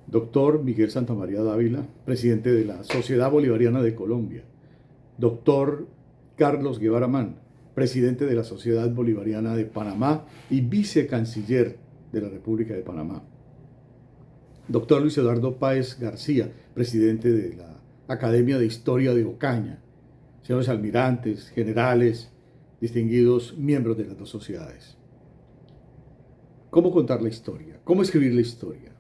Doctor Miguel Santamaría Dávila, presidente de la Sociedad Bolivariana de Colombia. Doctor Carlos Guevara Mann, presidente de la Sociedad Bolivariana de Panamá y vicecanciller de la República de Panamá. Doctor Luis Eduardo Páez García, presidente de la Academia de Historia de Ocaña. Señores almirantes, generales, distinguidos miembros de las dos sociedades. ¿Cómo contar la historia? ¿Cómo escribir la historia?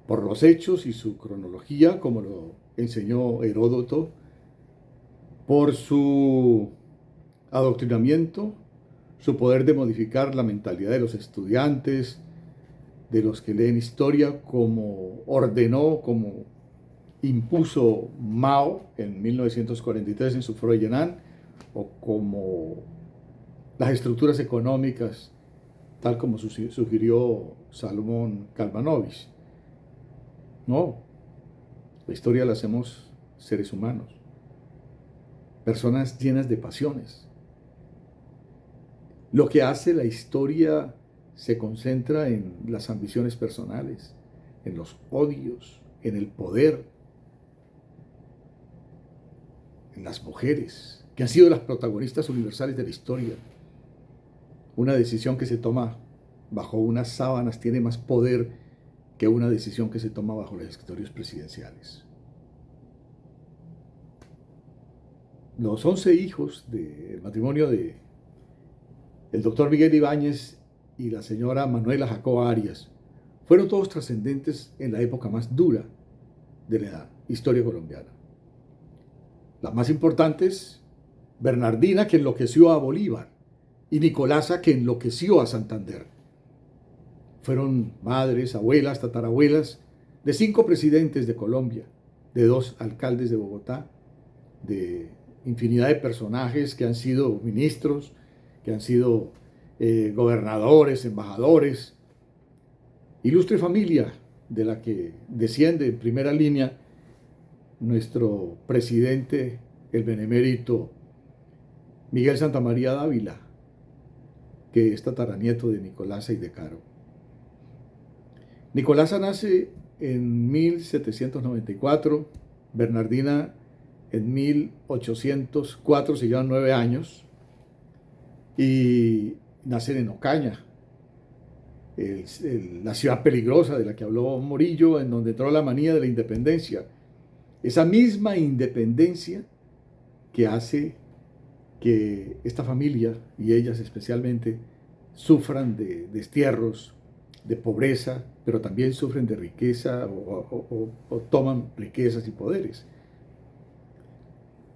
Por los hechos y su cronología, como lo enseñó Heródoto, por su adoctrinamiento, su poder de modificar la mentalidad de los estudiantes, de los que leen historia, como ordenó, como impuso Mao en 1943 en su Freudianán, o como las estructuras económicas, tal como sugirió Salomón Kalmanovich. No, la historia la hacemos seres humanos, personas llenas de pasiones. Lo que hace la historia se concentra en las ambiciones personales, en los odios, en el poder, en las mujeres, que han sido las protagonistas universales de la historia. Una decisión que se toma bajo unas sábanas tiene más poder que una decisión que se toma bajo los escritorios presidenciales. Los 11 hijos del matrimonio de el doctor Miguel Ibáñez y la señora Manuela Jacoba Arias fueron todos trascendentes en la época más dura de la historia colombiana. Las más importantes, Bernardina, que enloqueció a Bolívar, y Nicolasa, que enloqueció a Santander. Fueron madres, abuelas, tatarabuelas de 5 presidentes de Colombia, de 2 alcaldes de Bogotá, de infinidad de personajes que han sido ministros, que han sido gobernadores, embajadores. Ilustre familia de la que desciende en primera línea nuestro presidente, el benemérito Miguel Santamaría Dávila, que es tataranieto de Nicolasa y de Caro. Nicolasa nace en 1794, Bernardina en 1804, se llevan 9 años, y nacen en Ocaña, la ciudad peligrosa de la que habló Morillo, en donde entró la manía de la independencia. Esa misma independencia que hace que esta familia, y ellas especialmente, sufran de destierros, de pobreza, pero también sufren de riqueza o toman riquezas y poderes.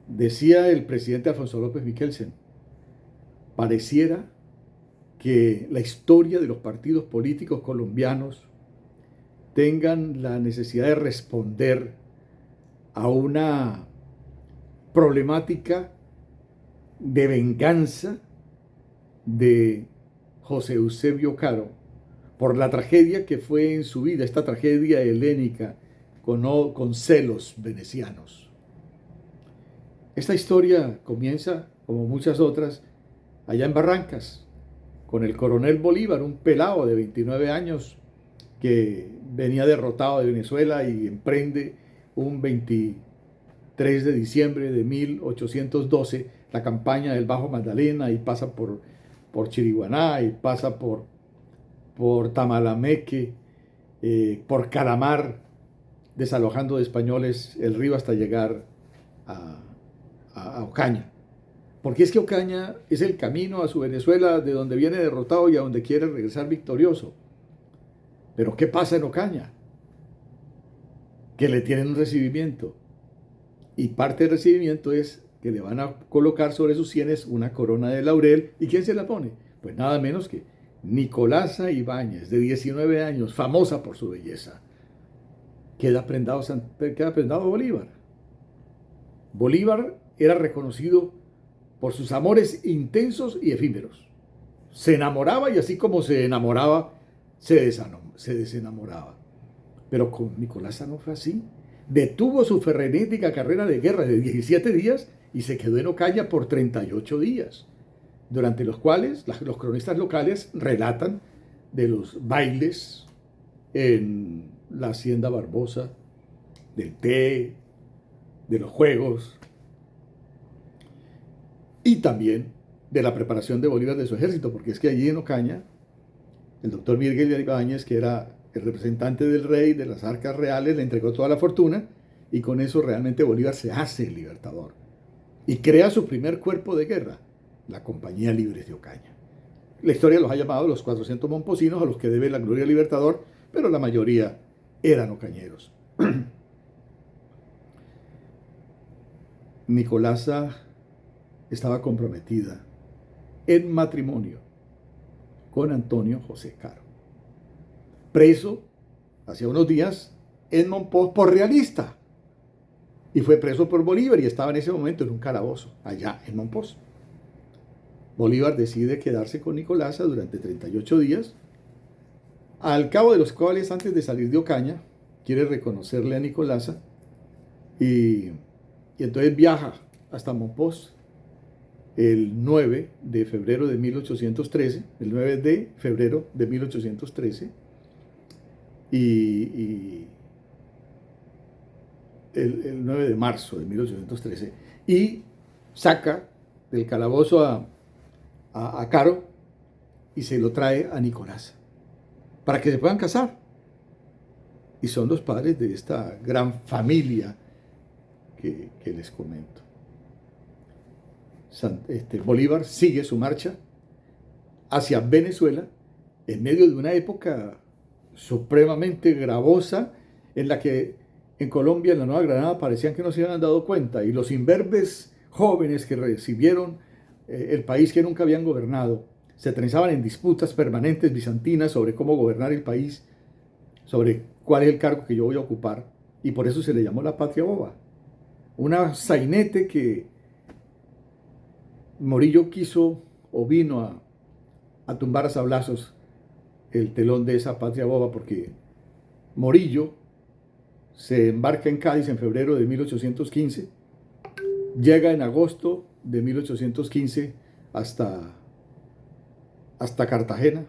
Decía el presidente Alfonso López Michelsen, pareciera que la historia de los partidos políticos colombianos tengan la necesidad de responder a una problemática de venganza de José Eusebio Caro por la tragedia que fue en su vida, esta tragedia helénica con celos venecianos. Esta historia comienza, como muchas otras, allá en Barrancas, con el coronel Bolívar, un pelado de 29 años que venía derrotado de Venezuela y emprende un 23 de diciembre de 1812 la campaña del Bajo Magdalena, y pasa por Chiriguaná, y pasa por Tamalameque, por Calamar, desalojando de españoles el río hasta llegar a Ocaña. Porque es que Ocaña es el camino a su Venezuela, de donde viene derrotado y a donde quiere regresar victorioso. Pero ¿qué pasa en Ocaña? Que le tienen un recibimiento, y parte del recibimiento es que le van a colocar sobre sus sienes una corona de laurel. ¿Y quién se la pone? Pues nada menos que Nicolasa Ibáñez, de 19 años, famosa por su belleza. Queda prendado Bolívar. Bolívar era reconocido por sus amores intensos y efímeros. Se enamoraba, y así como se enamoraba, se desenamoraba. Pero con Nicolasa no fue así. Detuvo su frenética carrera de guerra de 17 días y se quedó en Ocaña por 38 días, durante los cuales los cronistas locales relatan de los bailes en la hacienda Barbosa, del té, de los juegos y también de la preparación de Bolívar de su ejército, porque es que allí en Ocaña, el doctor Miguel Ibáñez, que era el representante del rey, de las arcas reales, le entregó toda la fortuna y con eso realmente Bolívar se hace el libertador y crea su primer cuerpo de guerra, la Compañía Libre de Ocaña. La historia los ha llamado los 400 momposinos, a los que debe la gloria del libertador, pero la mayoría eran ocañeros. Nicolasa estaba comprometida en matrimonio con Antonio José Caro, preso hace unos días en Mompox por realista, y fue preso por Bolívar y estaba en ese momento en un calabozo allá en Mompox. Bolívar decide quedarse con Nicolasa durante 38 días, al cabo de los cuales, antes de salir de Ocaña, quiere reconocerle a Nicolasa y entonces viaja hasta Mompox el 9 de febrero de 1813, el 9 de febrero de 1813, y el 9 de marzo de 1813, y saca del calabozo a Caro y se lo trae a Nicolasa para que se puedan casar. Y son los padres de esta gran familia que les comento. Bolívar sigue su marcha hacia Venezuela en medio de una época supremamente gravosa en la que en Colombia, en la Nueva Granada, parecían que no se habían dado cuenta, y los imberbes jóvenes que recibieron el país que nunca habían gobernado se trenzaban en disputas permanentes bizantinas sobre cómo gobernar el país, sobre cuál es el cargo que yo voy a ocupar, y por eso se le llamó la patria boba. Una sainete que Morillo quiso o vino a tumbar a sablazos el telón de esa patria boba, porque Morillo se embarca en Cádiz en febrero de 1815, llega en agosto de 1815 hasta Cartagena,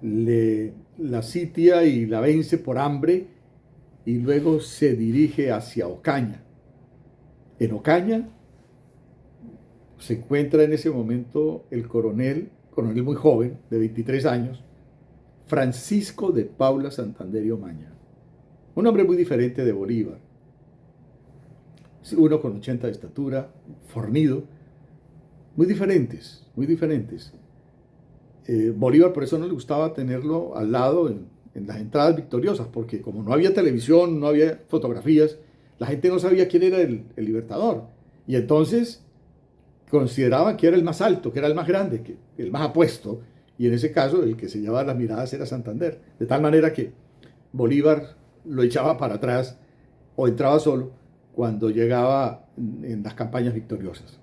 la sitia y la vence por hambre, y luego se dirige hacia Ocaña. En Ocaña se encuentra en ese momento el coronel muy joven, de 23 años, Francisco de Paula Santander y Omaña. Un hombre muy diferente de Bolívar. 1,80 de estatura, fornido, muy diferentes, muy diferentes. Bolívar por eso no le gustaba tenerlo al lado en las entradas victoriosas, porque como no había televisión, no había fotografías, la gente no sabía quién era el libertador. Y entonces consideraban que era el más alto, que era el más grande, que el más apuesto, y en ese caso el que se llevaba las miradas era Santander, de tal manera que Bolívar lo echaba para atrás o entraba solo cuando llegaba en las campañas victoriosas.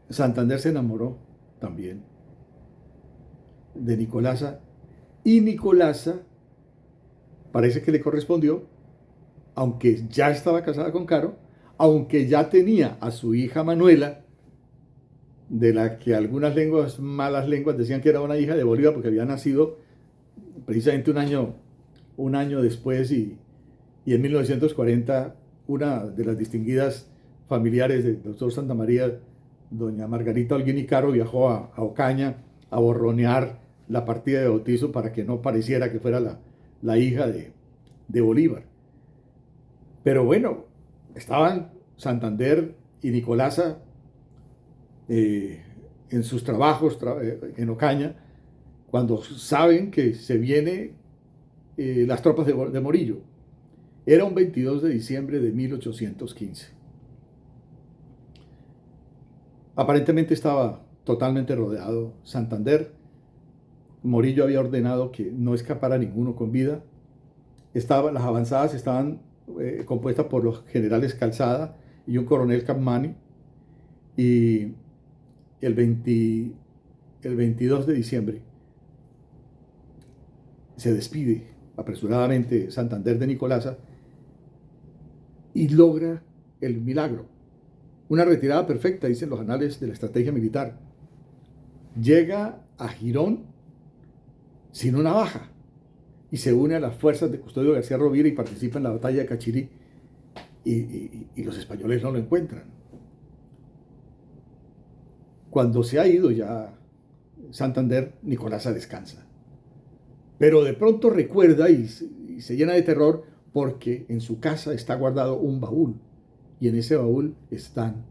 Santander se enamoró también de Nicolasa, y Nicolasa parece que le correspondió, aunque ya estaba casada con Caro, aunque ya tenía a su hija Manuela, de la que algunas malas lenguas decían que era una hija de Bolívar porque había nacido precisamente un año después, y en 1940 una de las distinguidas familiares del doctor Santa María, doña Margarita Holguín y Caro, viajó a Ocaña a borronear la partida de bautizo para que no pareciera que fuera la hija de Bolívar. Pero bueno, estaban Santander y Nicolasa en sus trabajos en Ocaña, cuando saben que se viene las tropas de Morillo. Era un 22 de diciembre de 1815. Aparentemente estaba totalmente rodeado Santander. Morillo había ordenado que no escapara ninguno con vida. Las avanzadas estaban compuestas por los generales Calzada y un coronel Capmany, y el 22 de diciembre se despide apresuradamente Santander de Nicolasa y logra el milagro. una retirada perfecta, dicen los anales de la estrategia militar. Llega a Girón sin una baja y se une a las fuerzas de Custodio García Rovira y participa en la batalla de Cachirí, y los españoles no lo encuentran. Cuando se ha ido ya Santander, Nicolasa descansa. Pero de pronto recuerda y se llena de terror porque en su casa está guardado un baúl, y en ese baúl están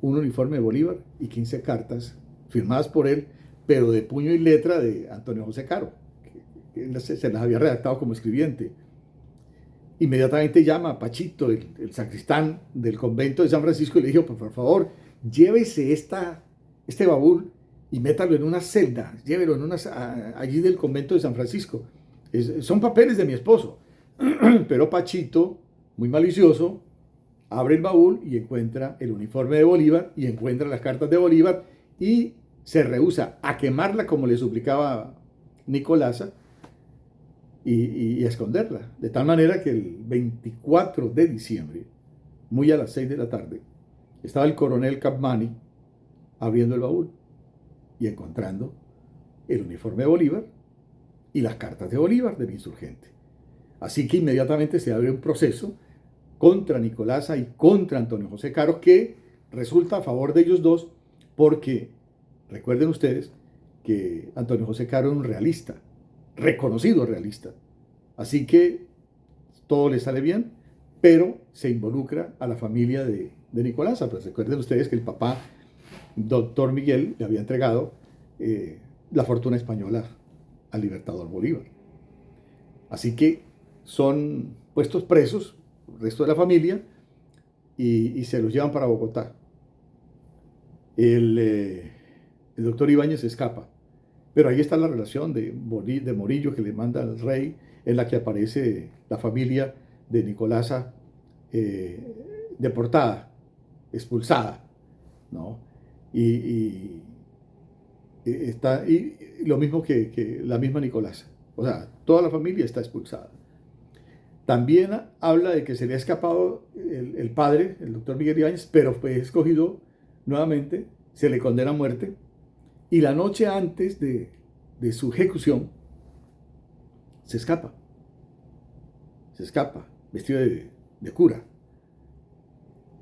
un uniforme de Bolívar y 15 cartas firmadas por él, pero de puño y letra de Antonio José Caro, que él se las había redactado como escribiente. Inmediatamente llama a Pachito, el sacristán del convento de San Francisco, y le dijo: por favor, llévese este baúl y métalo en una celda, llévelo allí del convento de San Francisco. Son papeles de mi esposo. Pero Pachito, muy malicioso, abre el baúl y encuentra el uniforme de Bolívar y encuentra las cartas de Bolívar y se rehúsa a quemarla como le suplicaba Nicolasa y a esconderla. De tal manera que el 24 de diciembre, muy a las 6 de la tarde, estaba el coronel Capmany abriendo el baúl y encontrando el uniforme de Bolívar y las cartas de Bolívar del insurgente. Así que inmediatamente se abre un proceso contra Nicolasa y contra Antonio José Caro, que resulta a favor de ellos dos, porque recuerden ustedes que Antonio José Caro era un realista, reconocido realista. Así que todo le sale bien, pero se involucra a la familia de Nicolasa. Pues recuerden ustedes que el papá, doctor Miguel, le había entregado la fortuna española al libertador Bolívar. Así que son puestos presos el resto de la familia y se los llevan para Bogotá. El doctor Ibáñez escapa, pero ahí está la relación de Morillo que le manda al rey, en la que aparece la familia de Nicolasa deportada, expulsada, ¿no? Y lo mismo que la misma Nicolasa. O sea, toda la familia está expulsada. También habla de que se le ha escapado el padre, el doctor Miguel Ibáñez, pero fue escogido nuevamente, se le condena a muerte, y la noche antes de su ejecución se escapa vestido de cura.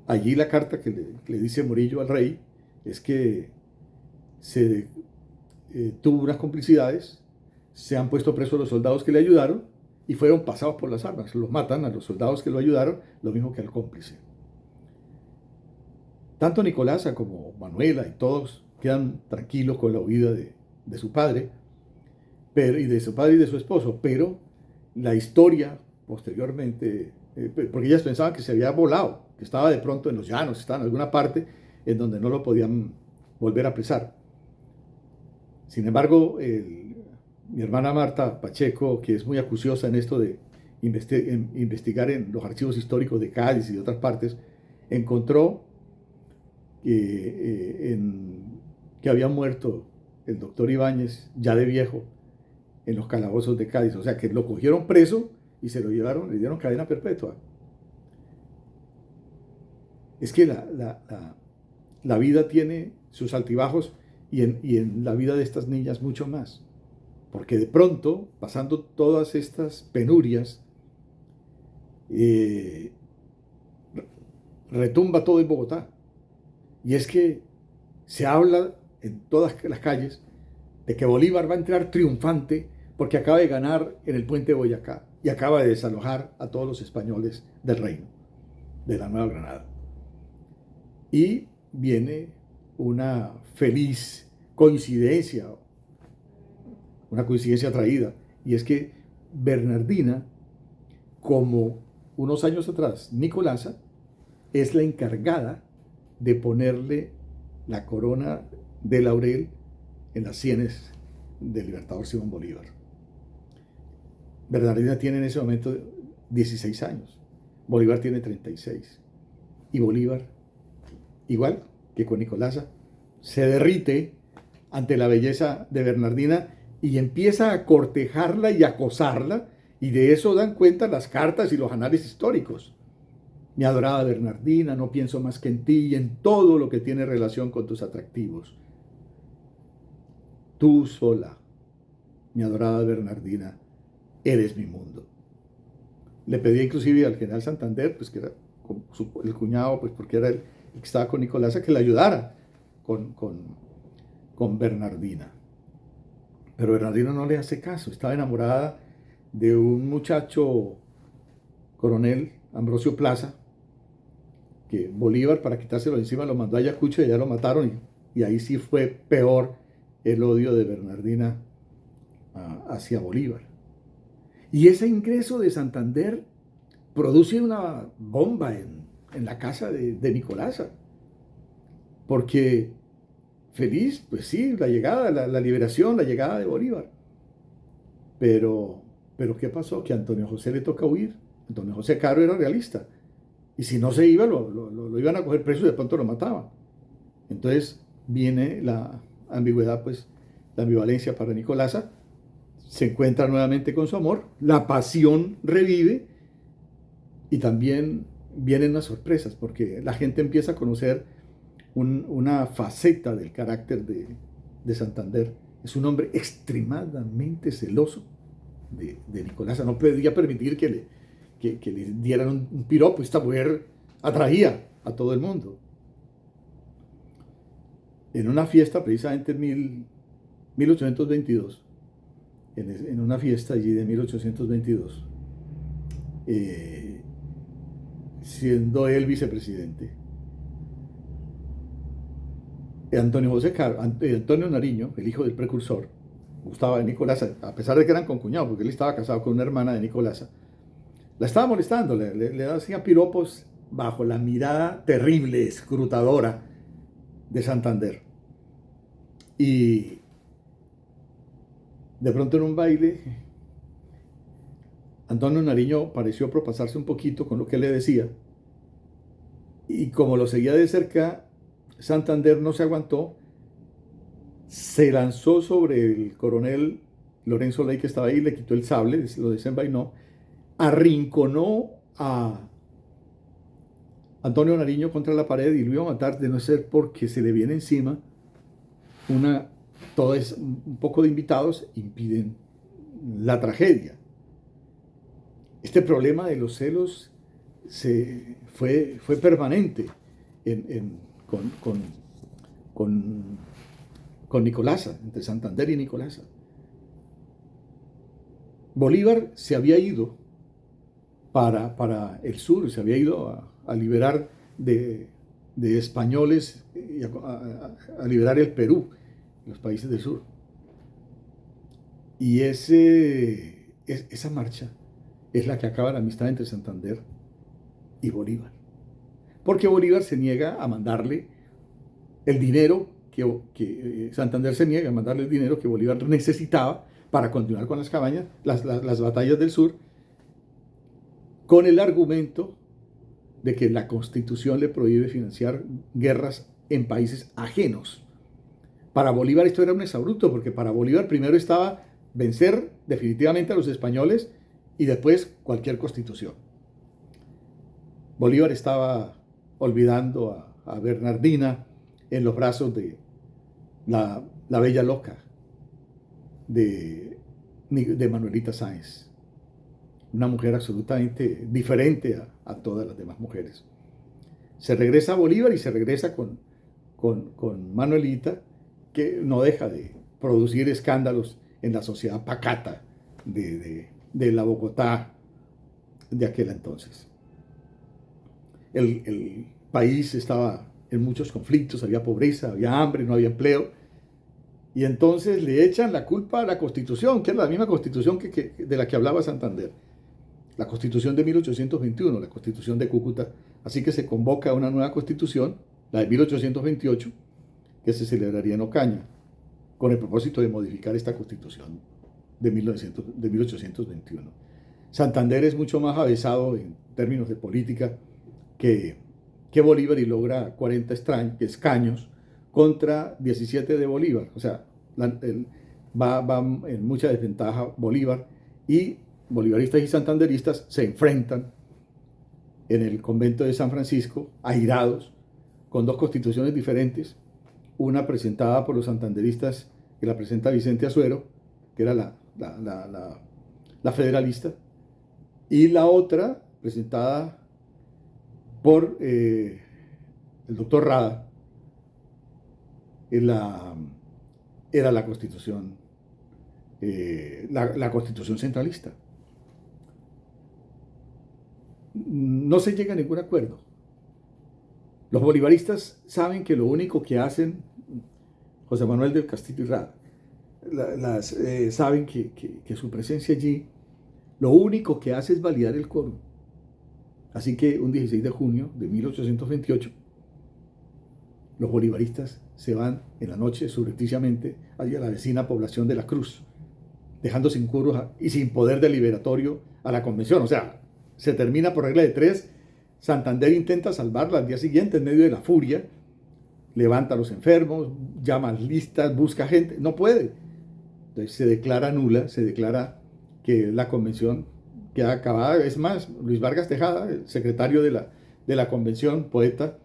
Allí la carta que le dice Morillo al rey es que tuvo unas complicidades, se han puesto presos los soldados que le ayudaron y fueron pasados por las armas. Los matan a los soldados que lo ayudaron, lo mismo que al cómplice. Tanto Nicolasa como Manuela y todos quedan tranquilos con la huida de su padre, y de su esposo, pero la historia posteriormente, porque ellas pensaban que se había volado, que estaba de pronto en los llanos, estaba en alguna parte en donde no lo podían volver a apresar. Sin embargo, mi hermana Marta Pacheco, que es muy acuciosa en esto de investigar en los archivos históricos de Cádiz y de otras partes, encontró que había muerto el doctor Ibáñez, ya de viejo, en los calabozos de Cádiz. O sea, que lo cogieron preso y se lo llevaron, le dieron cadena perpetua. Es que la vida tiene sus altibajos, y en la vida de estas niñas mucho más. Porque de pronto, pasando todas estas penurias, retumba todo en Bogotá. Y es que se habla en todas las calles de que Bolívar va a entrar triunfante porque acaba de ganar en el puente de Boyacá y acaba de desalojar a todos los españoles del reino, de la Nueva Granada. Y viene una feliz coincidencia, una coincidencia traída, y es que Bernardina, como unos años atrás Nicolasa, es la encargada de ponerle la corona de laurel en las sienes del libertador Simón Bolívar. Bernardina tiene en ese momento 16 años, Bolívar tiene 36, y Bolívar, igual que con Nicolasa, se derrite ante la belleza de Bernardina y empieza a cortejarla y acosarla, y de eso dan cuenta las cartas y los anales históricos. Mi adorada Bernardina, no pienso más que en ti y en todo lo que tiene relación con tus atractivos. Tú sola, mi adorada Bernardina, eres mi mundo. Le pedí inclusive al general Santander, pues que era el cuñado, pues porque era el que estaba con Nicolasa, que le ayudara con Bernardina. Pero Bernardina no le hace caso, estaba enamorada de un muchacho coronel, Ambrosio Plaza, que Bolívar, para quitárselo de encima, lo mandó a Ayacucho y allá lo mataron, y ahí sí fue peor el odio de Bernardina hacia Bolívar. Y ese ingreso de Santander produce una bomba en la casa de Nicolasa, porque feliz, pues sí, la llegada, la liberación, la llegada de Bolívar. Pero ¿qué pasó? Que a Antonio José le toca huir. Antonio José Caro era realista. Y si no se iba, lo iban a coger preso y de pronto lo mataban. Entonces viene la ambigüedad, pues, la ambivalencia para Nicolasa. Se encuentra nuevamente con su amor. La pasión revive. Y también vienen las sorpresas, porque la gente empieza a conocer una faceta del carácter de Santander. Es un hombre extremadamente celoso de Nicolasa. No podía permitir que le dieran un piropo. Esta mujer atraía a todo el mundo. En una fiesta, precisamente en 1822, en una fiesta allí de 1822, siendo él vicepresidente, Antonio Nariño, el hijo del precursor, gustaba de Nicolasa, a pesar de que eran concuñados, porque él estaba casado con una hermana de Nicolasa, la estaba molestando, le hacía piropos bajo la mirada terrible, escrutadora de Santander. Y de pronto en un baile, Antonio Nariño pareció propasarse un poquito con lo que él le decía, y como lo seguía de cerca, Santander no se aguantó, se lanzó sobre el coronel Lorenzo Ley, que estaba ahí, le quitó el sable, lo desenvainó, arrinconó a Antonio Nariño contra la pared y lo iba a matar, de no ser porque se le viene encima un poco de invitados impiden la tragedia. Este problema de los celos fue permanente con Nicolasa, entre Santander y Nicolasa. Bolívar se había ido para el sur, se había ido a liberar de españoles, y a liberar el Perú, los países del sur. Y esa marcha es la que acaba la amistad entre Santander y Bolívar. Porque Bolívar se niega a mandarle el dinero que Santander se niega a mandarle el dinero que Bolívar necesitaba para continuar con las cabañas, las batallas del sur, con el argumento de que la Constitución le prohíbe financiar guerras en países ajenos. Para Bolívar esto era un exabrupto, porque para Bolívar primero estaba vencer definitivamente a los españoles y después cualquier constitución. Bolívar estaba olvidando a Bernardina en los brazos de la bella loca de Manuelita Sáenz, una mujer absolutamente diferente a todas las demás mujeres. Se regresa a Bolívar y se regresa con Manuelita, que no deja de producir escándalos en la sociedad pacata de la Bogotá de aquel entonces. El país estaba en muchos conflictos, había pobreza, había hambre, no había empleo, y entonces le echan la culpa a la Constitución, que era la misma Constitución de la que hablaba Santander, la Constitución de 1821, la Constitución de Cúcuta. Así que se convoca una nueva Constitución, la de 1828, que se celebraría en Ocaña, con el propósito de modificar esta Constitución de 1821. Santander es mucho más avesado en términos de política que Bolívar, y logra 40 escaños contra 17 de Bolívar. O sea, va en mucha desventaja Bolívar, y bolivaristas y santanderistas se enfrentan en el convento de San Francisco, airados, con dos constituciones diferentes, una presentada por los santanderistas, que la presenta Vicente Azuero, que era la federalista, y la otra presentada por el doctor Rada, era la constitución, la constitución centralista. No se llega a ningún acuerdo. Los bolivaristas saben que lo único que hacen, José Manuel del Castillo y Rada, saben que su presencia allí, lo único que hace es validar el quórum. Así que un 16 de junio de 1828, los bolivaristas se van en la noche subrepticiamente hacia la vecina población de La Cruz, dejando sin quórum y sin poder deliberatorio a la convención. O sea, se termina por regla de tres. Santander intenta salvarla al día siguiente en medio de la furia, levanta a los enfermos, llama a listas, busca gente, no puede. Entonces se declara nula, se declara que la convención queda acabada. Es más, Luis Vargas Tejada, el secretario de la convención, poeta,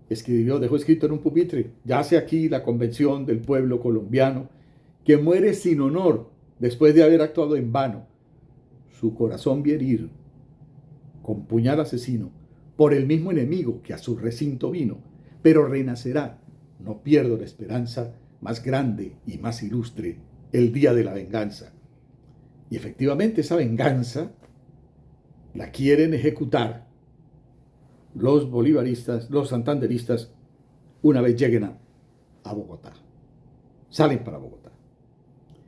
dejó escrito en un pupitre: yace aquí la convención del pueblo colombiano, que muere sin honor después de haber actuado en vano. Su corazón vi herir con puñal asesino por el mismo enemigo que a su recinto vino, pero renacerá, no pierdo la esperanza, más grande y más ilustre, el día de la venganza. Y efectivamente esa venganza la quieren ejecutar los bolivaristas, los santanderistas, una vez lleguen a Bogotá. Salen para Bogotá.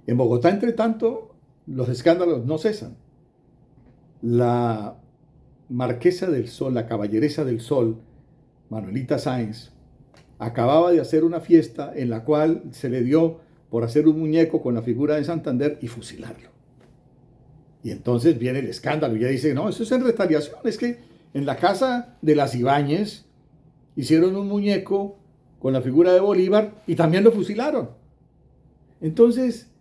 En Bogotá, entre tanto, los escándalos no cesan. La Marquesa del Sol, la Caballeresa del Sol, Manuelita Sáenz, acababa de hacer una fiesta en la cual se le dio por hacer un muñeco con la figura de Santander y fusilarlo. Y entonces viene el escándalo y ella dice: no, eso es en retaliación, es que en la casa de las Ibáñez hicieron un muñeco con la figura de Bolívar y también lo fusilaron. Entonces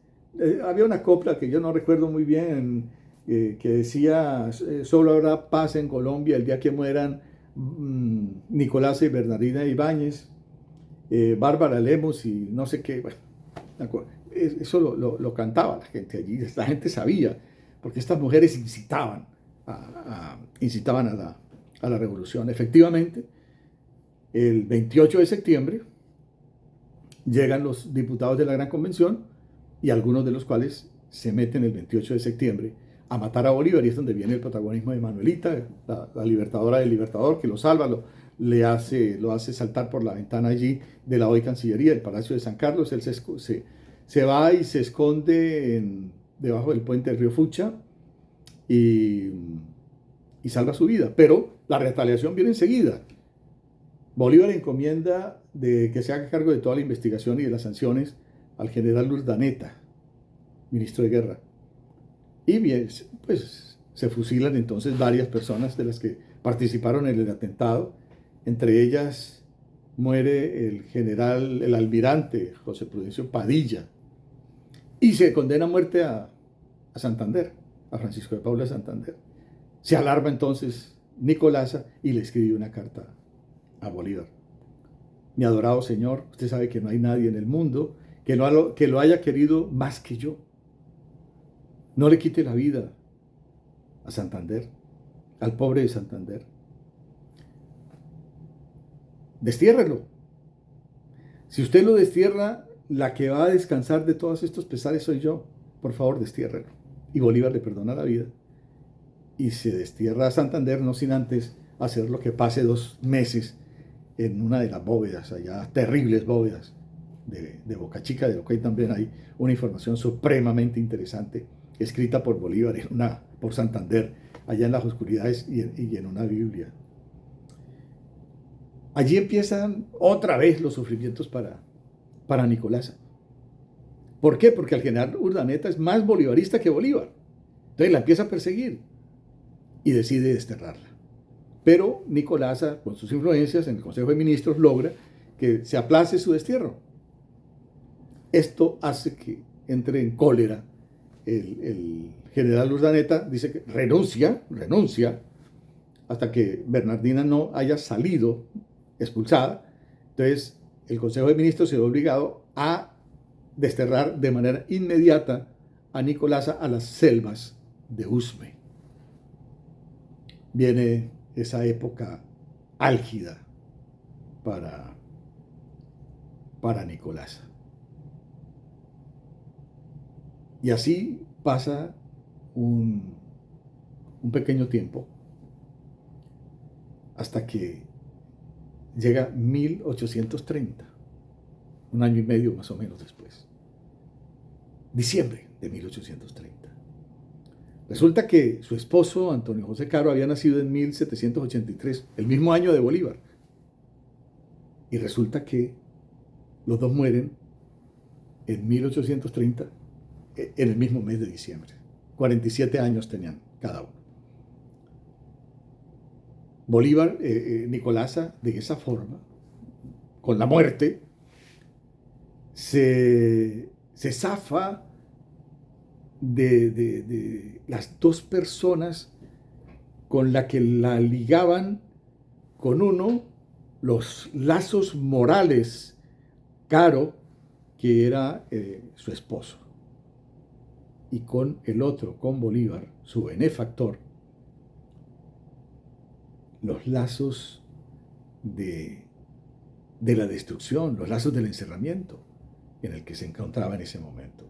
había una copla que yo no recuerdo muy bien, que decía: solo habrá paz en Colombia el día que mueran Nicolás y Bernardina Ibáñez, Bárbara Lemos y no sé qué. Bueno, eso lo cantaba la gente allí, la gente sabía, porque estas mujeres incitaban a la revolución. Efectivamente, el 28 de septiembre llegan los diputados de la Gran Convención, y algunos de los cuales se meten el 28 de septiembre a matar a Bolívar, y es donde viene el protagonismo de Manuelita, la libertadora del Libertador, que lo salva, lo hace saltar por la ventana allí de la hoy Cancillería, del Palacio de San Carlos. Él se va y se esconde debajo del puente del río Fucha y salva su vida, pero la retaliación viene enseguida. Bolívar encomienda de que se haga cargo de toda la investigación y de las sanciones al general Urdaneta, ministro de Guerra. Y bien, pues se fusilan entonces varias personas de las que participaron en el atentado. Entre ellas muere el almirante José Prudencio Padilla, y se condena a muerte a Santander, a Francisco de Paula Santander. Se alarma entonces Nicolasa y le escribe una carta a Bolívar: mi adorado señor, usted sabe que no hay nadie en el mundo que lo haya querido más que yo. No le quite la vida a Santander, al pobre de Santander. Destiérrelo. Si usted lo destierra, la que va a descansar de todos estos pesares soy yo. Por favor, destiérrelo. Y Bolívar le perdona la vida y se destierra a Santander, no sin antes hacer lo que pase 2 meses en una de las bóvedas, allá terribles bóvedas de Boca Chica, de lo que hay también hay una información supremamente interesante escrita por Bolívar, por Santander, allá en las oscuridades y en una Biblia. Allí empiezan otra vez los sufrimientos para Nicolasa. ¿Por qué? Porque el general Urdaneta es más bolivarista que Bolívar. Entonces la empieza a perseguir y decide desterrarla. Pero Nicolasa, con sus influencias en el Consejo de Ministros, logra que se aplace su destierro. Esto hace que entre en cólera el general Urdaneta, dice que renuncia hasta que Bernardina no haya salido expulsada. Entonces, el Consejo de Ministros se ve obligado a desterrar de manera inmediata a Nicolasa a las selvas de Usme. Viene esa época álgida para Nicolasa. Y así pasa un pequeño tiempo hasta que llega 1830, un año y medio más o menos después, diciembre de 1830. Resulta que su esposo, Antonio José Caro, había nacido en 1783, el mismo año de Bolívar. Y resulta que los dos mueren en 1830, en el mismo mes de diciembre. 47 años tenían cada uno. Bolívar, Nicolasa, de esa forma, con la muerte, se zafa de las dos personas con las que la ligaban con uno los lazos morales, Caro, que era su esposo, y con el otro, con Bolívar, su benefactor, los lazos de la destrucción, los lazos del encerramiento en el que se encontraba en ese momento.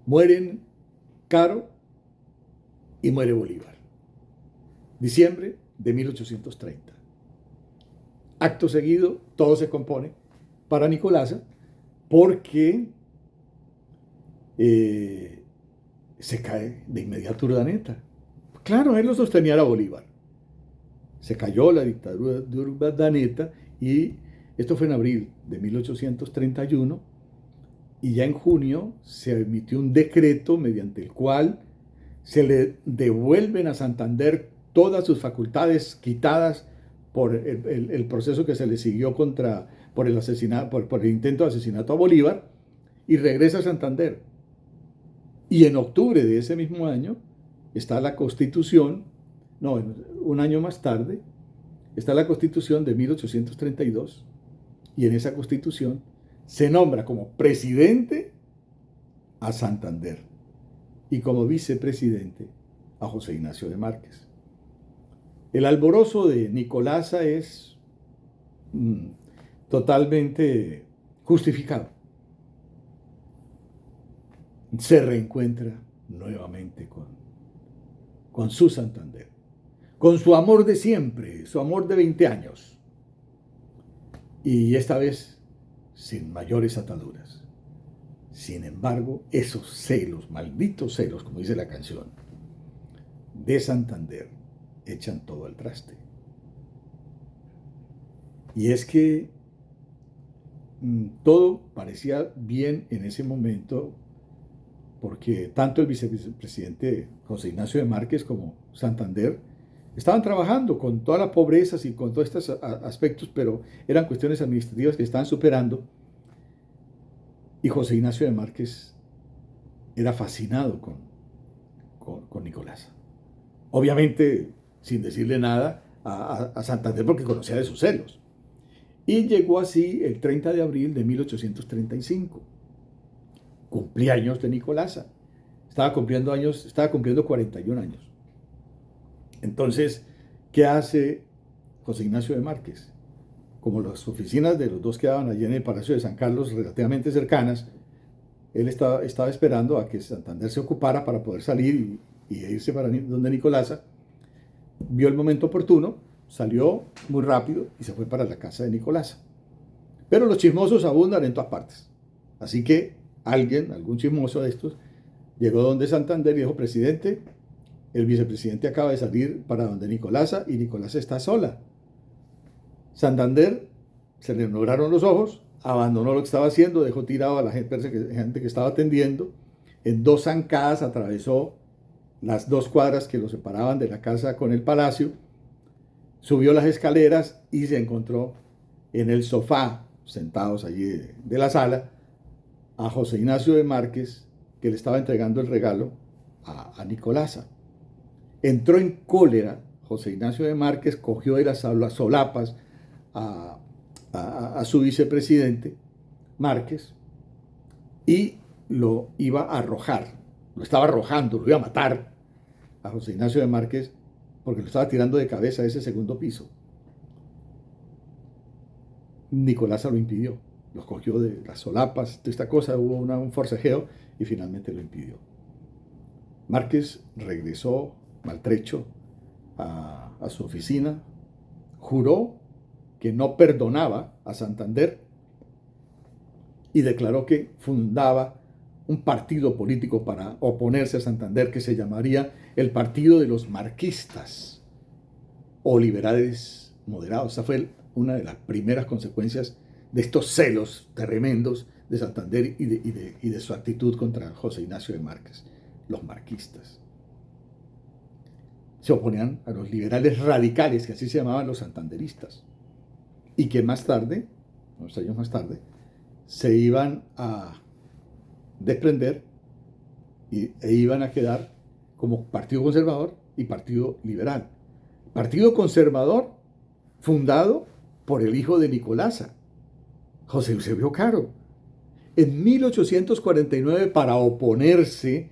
Mueren Caro y muere Bolívar. Diciembre de 1830. Acto seguido, todo se compone para Nicolasa porque se cae de inmediato Urdaneta. Claro, él lo sostenía a Bolívar. Se cayó la dictadura de Urdaneta y esto fue en abril de 1831 y ya en junio se emitió un decreto mediante el cual se le devuelven a Santander todas sus facultades quitadas por el proceso que se le siguió por el intento de asesinato a Bolívar, y regresa a Santander. Y en octubre de ese mismo año está la Constitución, un año más tarde, está la Constitución de 1832, y en esa Constitución se nombra como presidente a Santander y como vicepresidente a José Ignacio de Márquez. El alborozo de Nicolasa es totalmente justificado. Se reencuentra nuevamente con su Santander, con su amor de siempre, su amor de 20 años, y esta vez sin mayores ataduras. Sin embargo, esos celos, malditos celos, como dice la canción, de Santander, echan todo al traste. Y es que todo parecía bien en ese momento, porque tanto el vicepresidente José Ignacio de Márquez como Santander estaban trabajando con todas las pobrezas y con todos estos aspectos, pero eran cuestiones administrativas que estaban superando. Y José Ignacio de Márquez era fascinado con Nicolasa. Obviamente, sin decirle nada a Santander, porque conocía de sus celos. Y llegó así el 30 de abril de 1835. Cumpleaños de Nicolasa. Estaba cumpliendo 41 años. Entonces, ¿qué hace José Ignacio de Márquez? Como las oficinas de los dos quedaban allí en el Palacio de San Carlos relativamente cercanas, él estaba esperando a que Santander se ocupara para poder salir y irse para donde Nicolasa. Vio el momento oportuno, salió muy rápido y se fue para la casa de Nicolasa. Pero los chismosos abundan en todas partes. Así que algún chismoso de estos, llegó donde Santander y dijo: presidente, el vicepresidente acaba de salir para donde Nicolasa y Nicolasa está sola. Santander se le nublaron los ojos, abandonó lo que estaba haciendo, dejó tirado a la gente que estaba atendiendo, en 2 zancadas atravesó las 2 cuadras que lo separaban de la casa con el palacio, subió las escaleras y se encontró en el sofá, sentados allí de la sala, a José Ignacio de Márquez, que le estaba entregando el regalo a Nicolasa. Entró en cólera José Ignacio de Márquez cogió de las solapas a su vicepresidente, Márquez, y lo iba a arrojar, lo estaba arrojando, lo iba a matar a José Ignacio de Márquez porque lo estaba tirando de cabeza a ese segundo piso. Nicolasa lo impidió, lo cogió de las solapas, toda esta cosa, hubo un forcejeo y finalmente lo impidió. Márquez regresó maltrecho a su oficina, juró que no perdonaba a Santander y declaró que fundaba un partido político para oponerse a Santander que se llamaría el Partido de los Marquistas o Liberales Moderados. Esa fue una de las primeras consecuencias de estos celos tremendos de Santander y de su actitud contra José Ignacio de Márquez. Los marquistas se oponían a los liberales radicales, que así se llamaban los santanderistas, y que más tarde, unos años más tarde, se iban a desprender e iban a quedar como Partido Conservador y Partido Liberal. Partido Conservador fundado por el hijo de Nicolasa, José Eusebio Caro, en 1849 para oponerse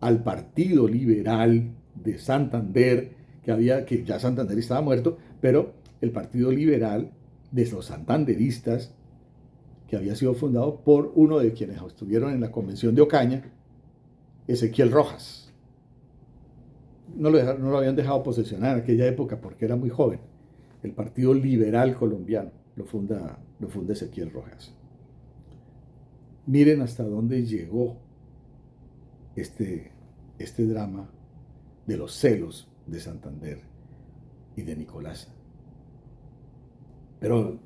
al Partido Liberal de Santander, que ya Santander estaba muerto, pero el Partido Liberal de los santanderistas, que había sido fundado por uno de quienes estuvieron en la convención de Ocaña, Ezequiel Rojas. No lo habían dejado posesionar en aquella época porque era muy joven. El Partido Liberal Colombiano lo funda Ezequiel Rojas. Miren hasta dónde llegó este drama de los celos de Santander y de Nicolasa. Pero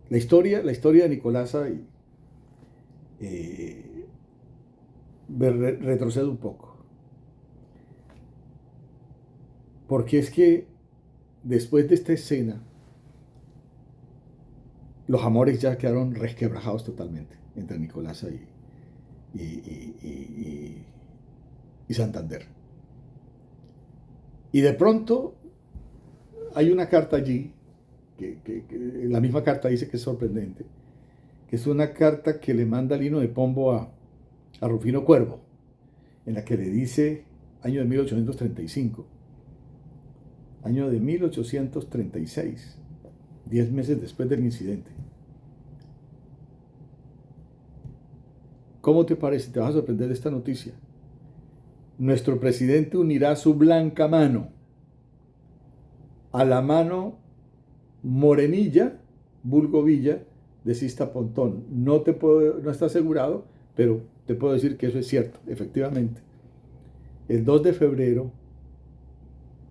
la historia de Nicolasa retrocede un poco. Porque es que después de esta escena, los amores ya quedaron resquebrajados totalmente entre Nicolasa y Santander. Y de pronto hay una carta allí, que la misma carta dice que es sorprendente, que es una carta que le manda Lino de Pombo a Rufino Cuervo, en la que le dice, año de 1836, 10 meses después del incidente. ¿Cómo te parece? Te vas a sorprender de esta noticia. Nuestro presidente unirá su blanca mano a la mano morenilla, vulgo Villa, de Sista Pontón. No está asegurado, pero te puedo decir que eso es cierto, efectivamente. El 2 de febrero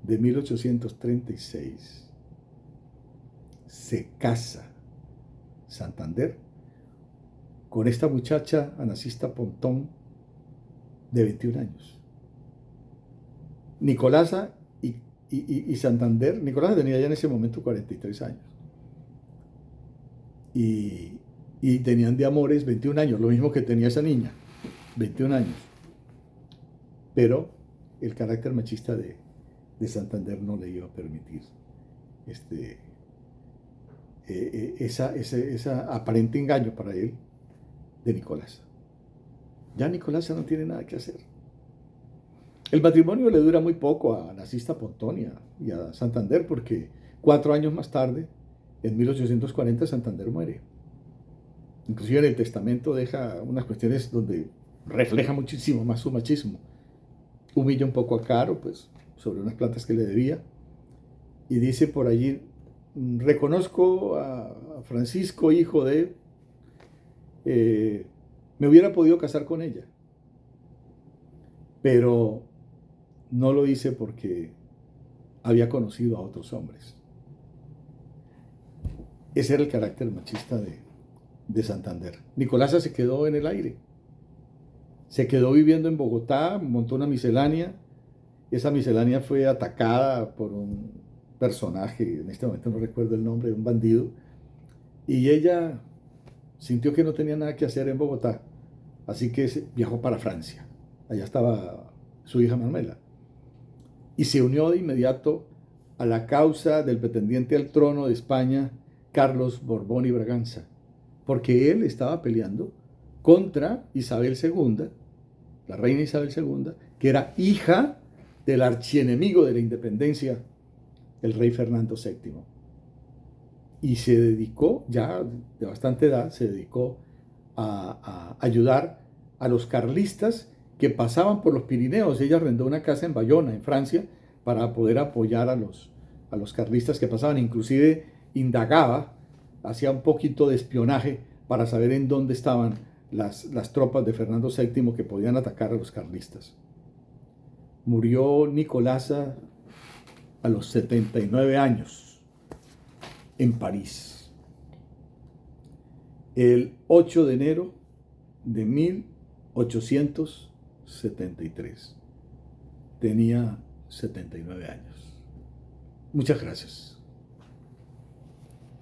de 1836 se casa Santander con esta muchacha Anasista Pontón de 21 años. Nicolasa y Santander, Nicolasa tenía ya en ese momento 43 años. Y tenían de amores 21 años, lo mismo que tenía esa niña, 21 años. Pero el carácter machista de Santander no le iba a permitir esa aparente engaño para él de Nicolasa. Ya Nicolasa no tiene nada que hacer. El matrimonio le dura muy poco a Anasista Pontón y a Santander, porque 4 años más tarde, en 1840, Santander muere. Inclusive en el testamento deja unas cuestiones donde refleja muchísimo más su machismo. Humilla un poco a Caro, pues, sobre unas plantas que le debía, y dice por allí: reconozco a Francisco, hijo de... me hubiera podido casar con ella, pero no lo hice porque había conocido a otros hombres. Ese era el carácter machista de Santander. Nicolasa se quedó en el aire. Se quedó viviendo en Bogotá, montó una miscelánea. Esa miscelánea fue atacada por un personaje, en este momento no recuerdo el nombre, de un bandido. Y ella sintió que no tenía nada que hacer en Bogotá, así que viajó para Francia. Allá estaba su hija Manuela. y se unió de inmediato a la causa del pretendiente al trono de España, Carlos Borbón y Braganza, porque él estaba peleando contra Isabel II, la reina Isabel II, que era hija del archienemigo de la independencia, el rey Fernando VII. Y se dedicó, ya de bastante edad, se dedicó a ayudar a los carlistas que pasaban por los Pirineos. Ella arrendó una casa en Bayona, en Francia, para poder apoyar a los carlistas que pasaban. Inclusive indagaba, hacía un poquito de espionaje para saber en dónde estaban las tropas de Fernando VII que podían atacar a los carlistas. Murió Nicolasa a los 79 años en París, el 8 de enero de 1873. Tenía 79 años. Muchas gracias.